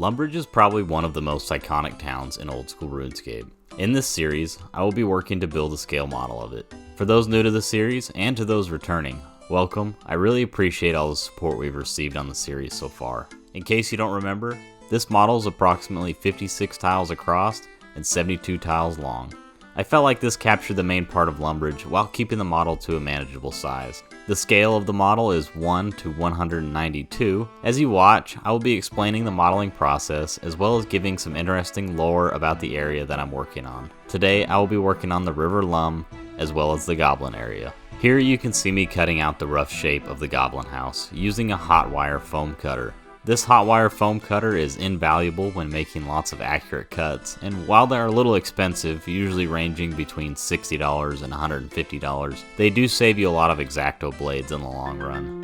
Lumbridge is probably one of the most iconic towns in old school RuneScape. In this series, I will be working to build a scale model of it. For those new to the series, and to those returning, welcome. I really appreciate all the support we've received on the series so far. In case you don't remember, this model is approximately 56 tiles across and 72 tiles long. I felt like this captured the main part of Lumbridge while keeping the model to a manageable size. The scale of the model is 1 to 192. As you watch, I will be explaining the modeling process as well as giving some interesting lore about the area that I'm working on. Today I will be working on the River Lum as well as the Goblin area. Here you can see me cutting out the rough shape of the Goblin house using a hot wire foam cutter. This hot wire foam cutter is invaluable when making lots of accurate cuts, and while they are a little expensive, usually ranging between $60 and $150, they do save you a lot of X-Acto blades in the long run.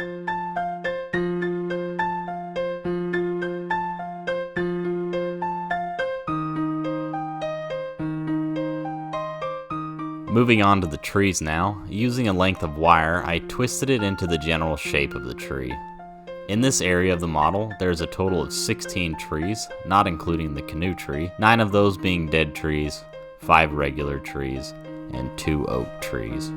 Moving on to the trees now, using a length of wire, I twisted it into the general shape of the tree. In this area of the model, there's a total of 16 trees, not including the canoe tree, 9 of those being dead trees, 5 regular trees, and 2 oak trees.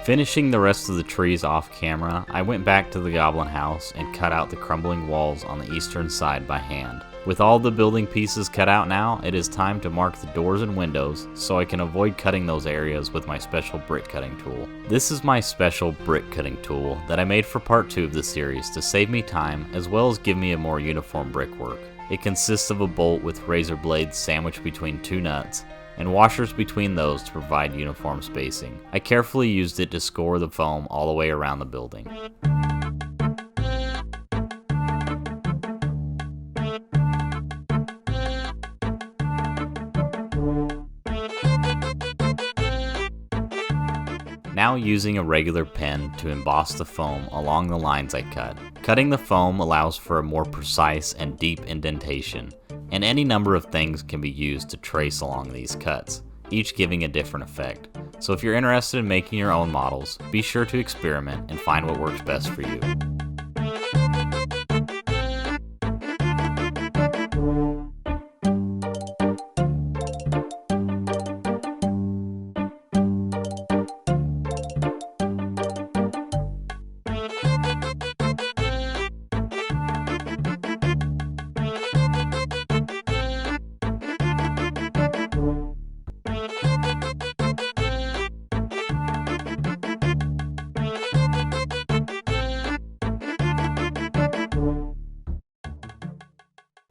Finishing the rest of the trees off camera, I went back to the Goblin house and cut out the crumbling walls on the eastern side by hand. With all the building pieces cut out now, it is time to mark the doors and windows so I can avoid cutting those areas with my special brick cutting tool. This is my special brick cutting tool that I made for part 2 of the series to save me time as well as give me a more uniform brickwork. It consists of a bolt with razor blades sandwiched between 2 nuts, and washers between those to provide uniform spacing. I carefully used it to score the foam all the way around the building. Now using a regular pen to emboss the foam along the lines I cut. Cutting the foam allows for a more precise and deep indentation, and any number of things can be used to trace along these cuts, each giving a different effect. So if you're interested in making your own models, be sure to experiment and find what works best for you.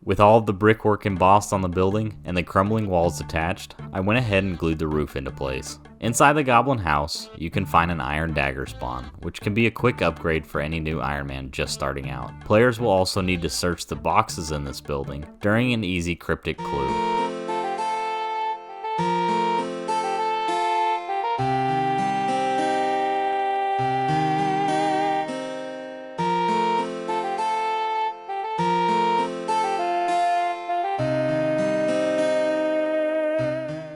With all of the brickwork embossed on the building and the crumbling walls attached, I went ahead and glued the roof into place. Inside the Goblin house, you can find an iron dagger spawn, which can be a quick upgrade for any new Iron Man just starting out. Players will also need to search the boxes in this building during an easy cryptic clue.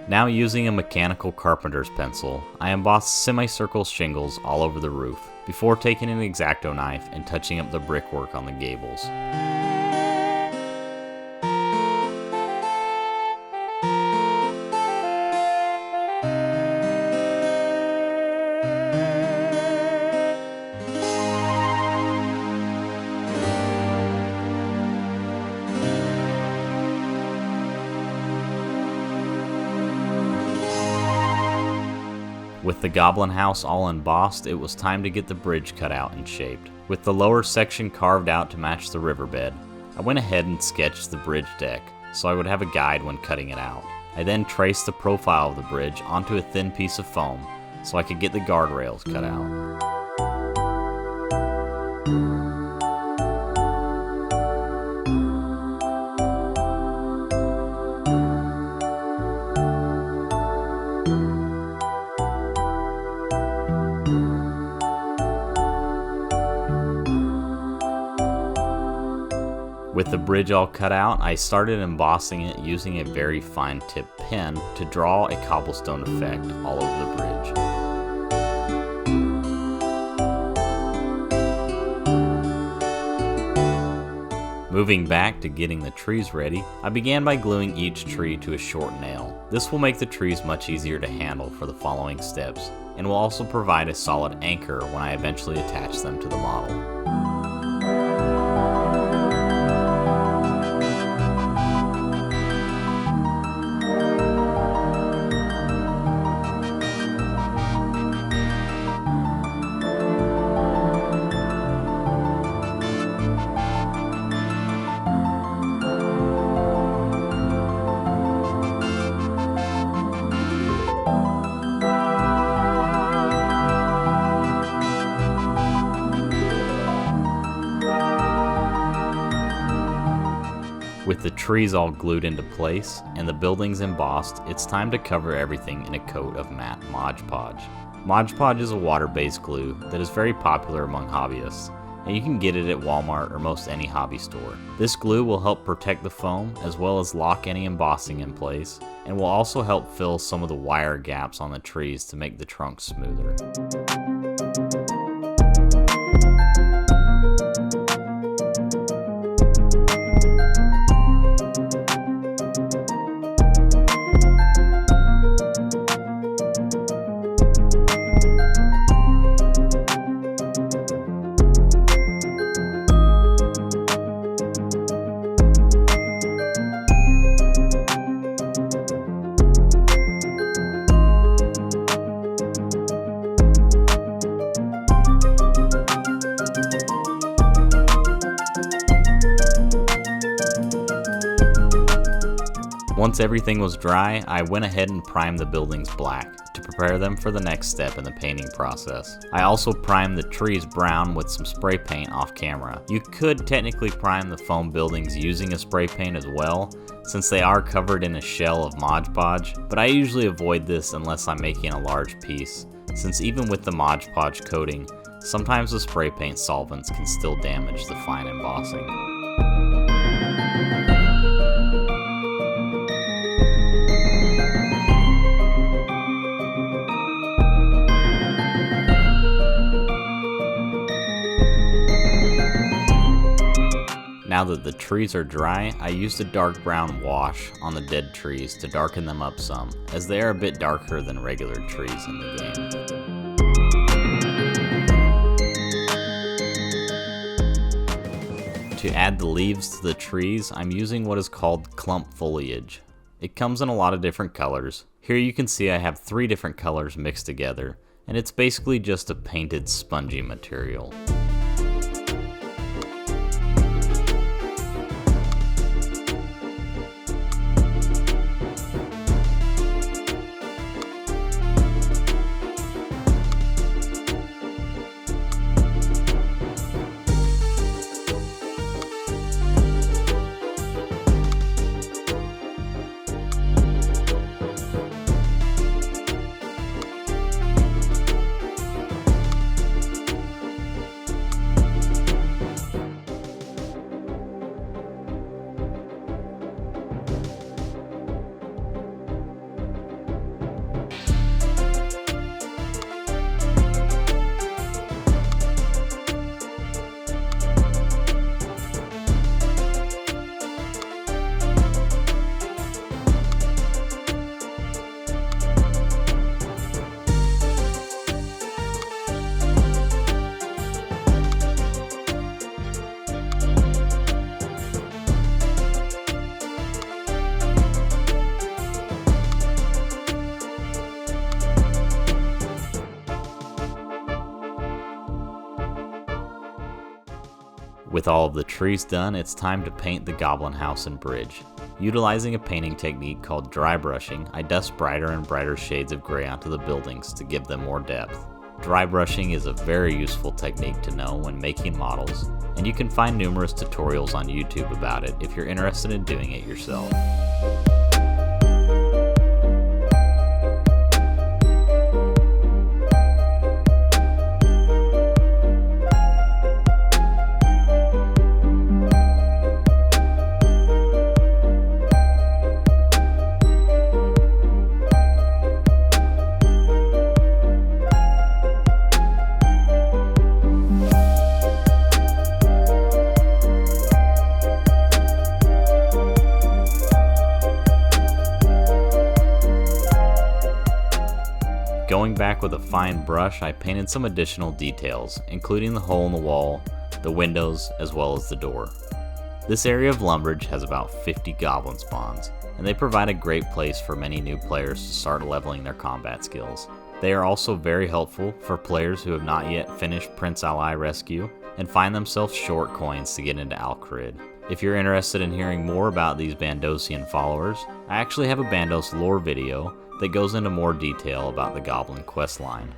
Now using a mechanical carpenter's pencil, I embossed semicircle shingles all over the roof, before taking an X-Acto knife and touching up the brickwork on the gables. With the Goblin house all embossed, it was time to get the bridge cut out and shaped. With the lower section carved out to match the riverbed, I went ahead and sketched the bridge deck, so I would have a guide when cutting it out. I then traced the profile of the bridge onto a thin piece of foam, so I could get the guardrails cut out. With the bridge all cut out, I started embossing it using a very fine tip pen to draw a cobblestone effect all over the bridge. Moving back to getting the trees ready, I began by gluing each tree to a short nail. This will make the trees much easier to handle for the following steps, and will also provide a solid anchor when I eventually attach them to the model. With the trees all glued into place and the buildings embossed, it's time to cover everything in a coat of matte Mod Podge. Mod Podge is a water-based glue that is very popular among hobbyists, and you can get it at Walmart or most any hobby store. This glue will help protect the foam as well as lock any embossing in place, and will also help fill some of the wire gaps on the trees to make the trunk smoother. Once everything was dry, I went ahead and primed the buildings black to prepare them for the next step in the painting process. I also primed the trees brown with some spray paint off camera. You could technically prime the foam buildings using a spray paint as well, since they are covered in a shell of Mod Podge, but I usually avoid this unless I'm making a large piece, since even with the Mod Podge coating, sometimes the spray paint solvents can still damage the fine embossing. Now that the trees are dry, I used a dark brown wash on the dead trees to darken them up some, as they are a bit darker than regular trees in the game. To add the leaves to the trees, I'm using what is called clump foliage. It comes in a lot of different colors. Here you can see I have 3 different colors mixed together, and it's basically just a painted spongy material. With all of the trees done, it's time to paint the Goblin house and bridge. Utilizing a painting technique called dry brushing, I dust brighter and brighter shades of gray onto the buildings to give them more depth. Dry brushing is a very useful technique to know when making models, and you can find numerous tutorials on YouTube about it if you're interested in doing it yourself. Going back with a fine brush, I painted some additional details, including the hole in the wall, the windows, as well as the door. This area of Lumbridge has about 50 goblin spawns, and they provide a great place for many new players to start leveling their combat skills. They are also very helpful for players who have not yet finished Prince Ally Rescue and find themselves short coins to get into Alcarid. If you're interested in hearing more about these Bandosian followers, I actually have a Bandos lore video that goes into more detail about the Goblin questline.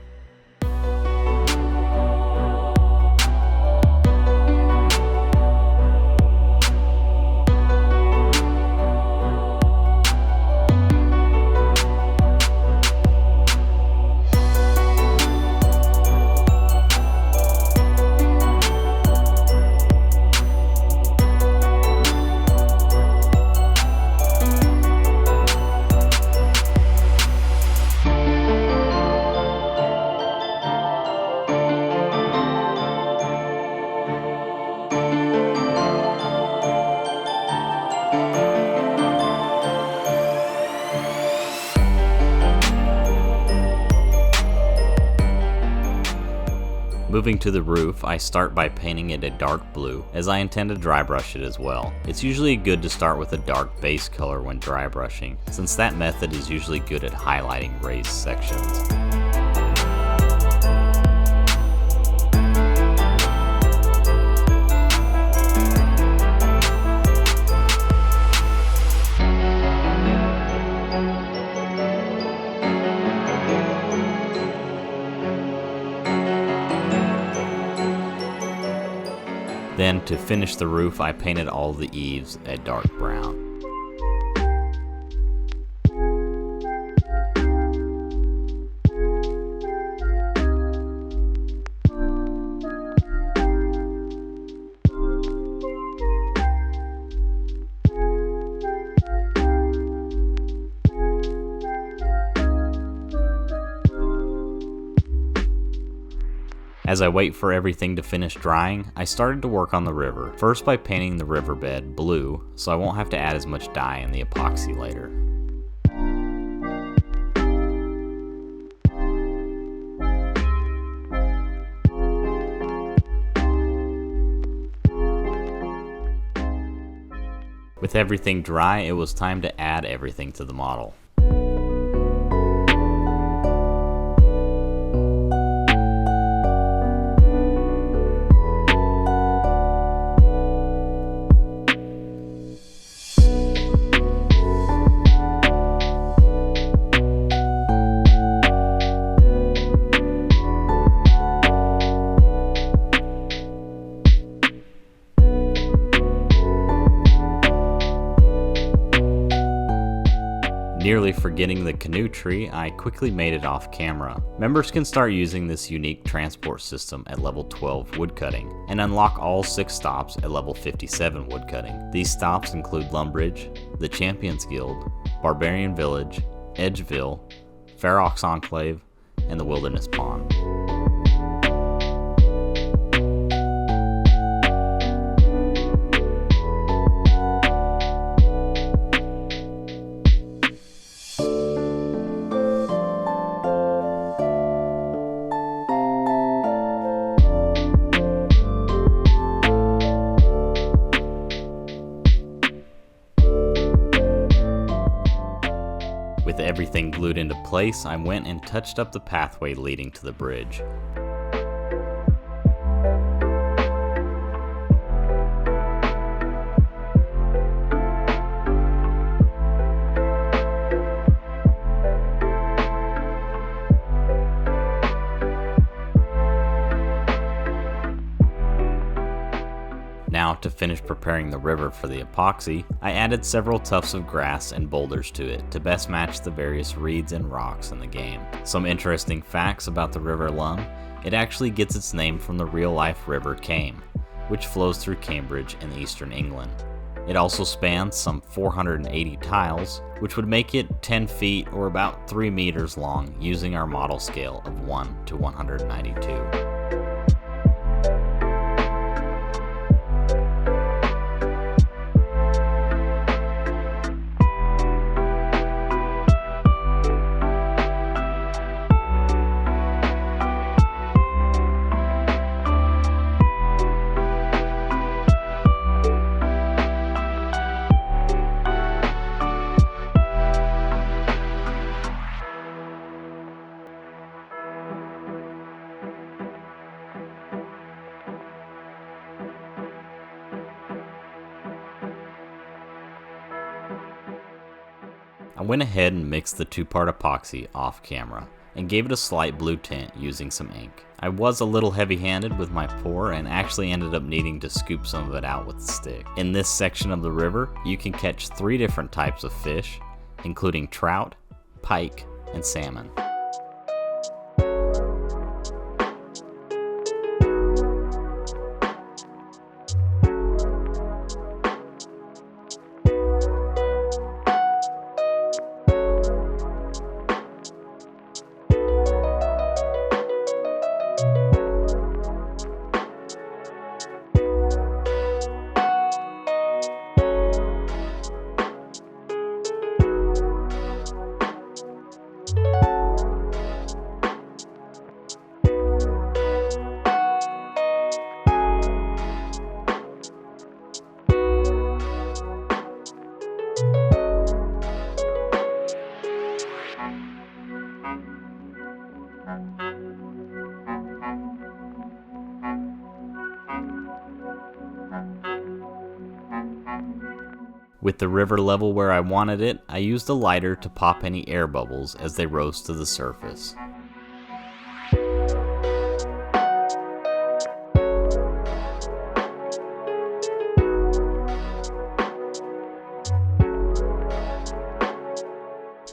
Moving to the roof, I start by painting it a dark blue, as I intend to dry brush it as well. It's usually good to start with a dark base color when dry brushing, since that method is usually good at highlighting raised sections. Then, to finish the roof, I painted all the eaves a dark brown. As I wait for everything to finish drying, I started to work on the river, first by painting the riverbed blue so I won't have to add as much dye in the epoxy later. With everything dry, it was time to add everything to the model. Nearly forgetting the canoe tree, I quickly made it off camera. Members can start using this unique transport system at level 12 woodcutting, and unlock all 6 stops at level 57 woodcutting. These stops include Lumbridge, the Champions Guild, Barbarian Village, Edgeville, Ferox Enclave, and the Wilderness Pond. With everything glued into place, I went and touched up the pathway leading to the bridge. Now, to finish preparing the river for the epoxy, I added several tufts of grass and boulders to it to best match the various reeds and rocks in the game. Some interesting facts about the River Lum: it actually gets its name from the real-life River Came, which flows through Cambridge in eastern England. It also spans some 480 tiles, which would make it 10 feet or about 3 meters long using our model scale of 1 to 192. I went ahead and mixed the 2-part epoxy off camera and gave it a slight blue tint using some ink. I was a little heavy-handed with my pour and actually ended up needing to scoop some of it out with a stick. In this section of the river, you can catch 3 different types of fish, including trout, pike, and salmon. With the river level where I wanted it, I used a lighter to pop any air bubbles as they rose to the surface.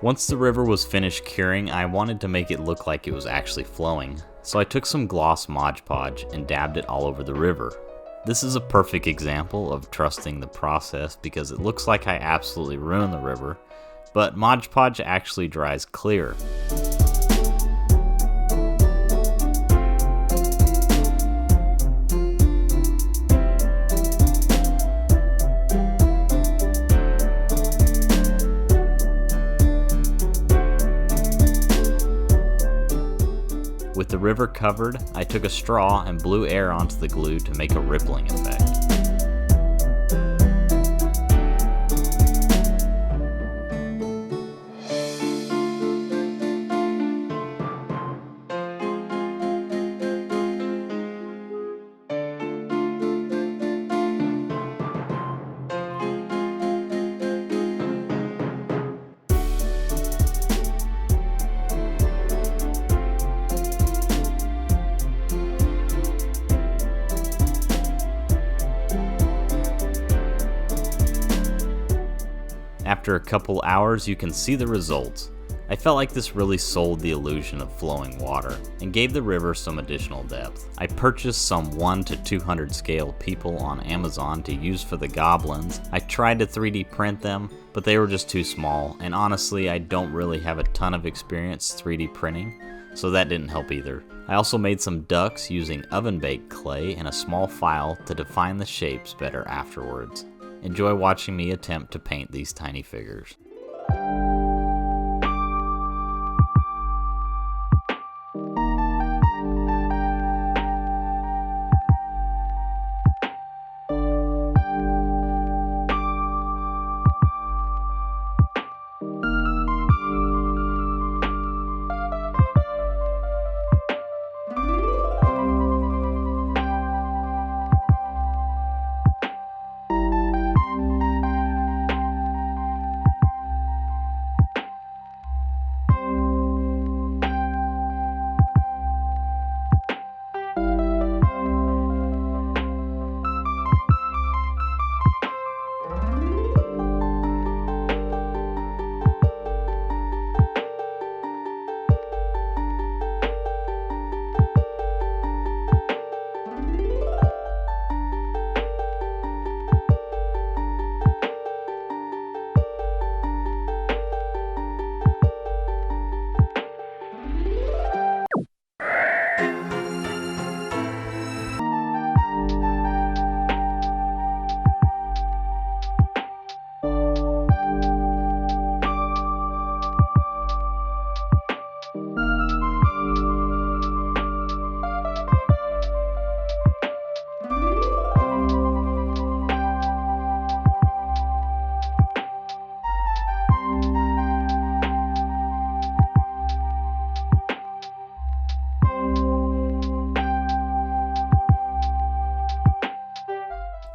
Once the river was finished curing, I wanted to make it look like it was actually flowing, so I took some gloss Mod Podge and dabbed it all over the river. This is a perfect example of trusting the process because it looks like I absolutely ruined the river, but Mod Podge actually dries clear. With the river covered, I took a straw and blew air onto the glue to make a rippling effect. After a couple hours, you can see the results. I felt like this really sold the illusion of flowing water and gave the river some additional depth. I purchased some 1 to 200 scale people on Amazon to use for the goblins. I tried to 3D print them, but they were just too small, and honestly I don't really have a ton of experience 3D printing, so that didn't help either. I also made some ducks using oven-baked clay in a small file to define the shapes better afterwards. Enjoy watching me attempt to paint these tiny figures.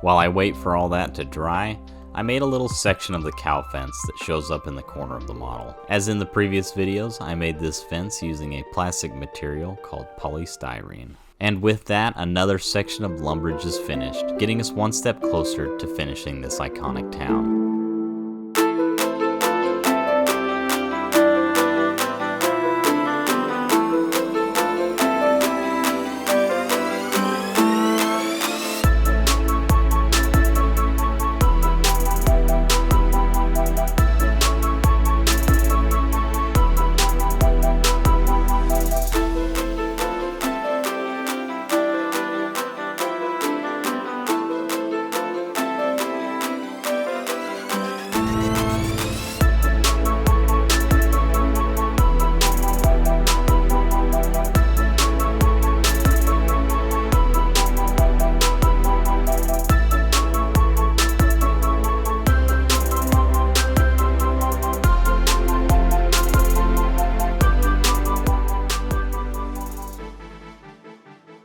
While I wait for all that to dry, I made a little section of the cow fence that shows up in the corner of the model. As in the previous videos, I made this fence using a plastic material called polystyrene. And with that, another section of Lumbridge is finished, getting us one step closer to finishing this iconic town.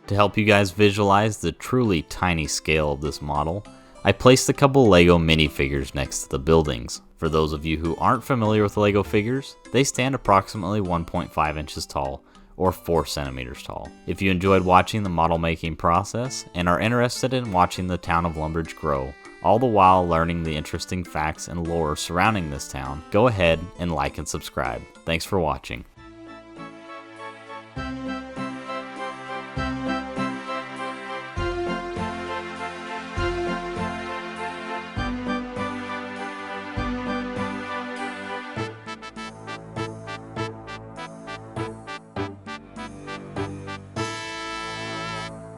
To help you guys visualize the truly tiny scale of this model, I placed a couple LEGO minifigures next to the buildings. For those of you who aren't familiar with LEGO figures, they stand approximately 1.5 inches tall, or 4 centimeters tall. If you enjoyed watching the model making process and are interested in watching the town of Lumbridge grow, all the while learning the interesting facts and lore surrounding this town, go ahead and like and subscribe. Thanks for watching.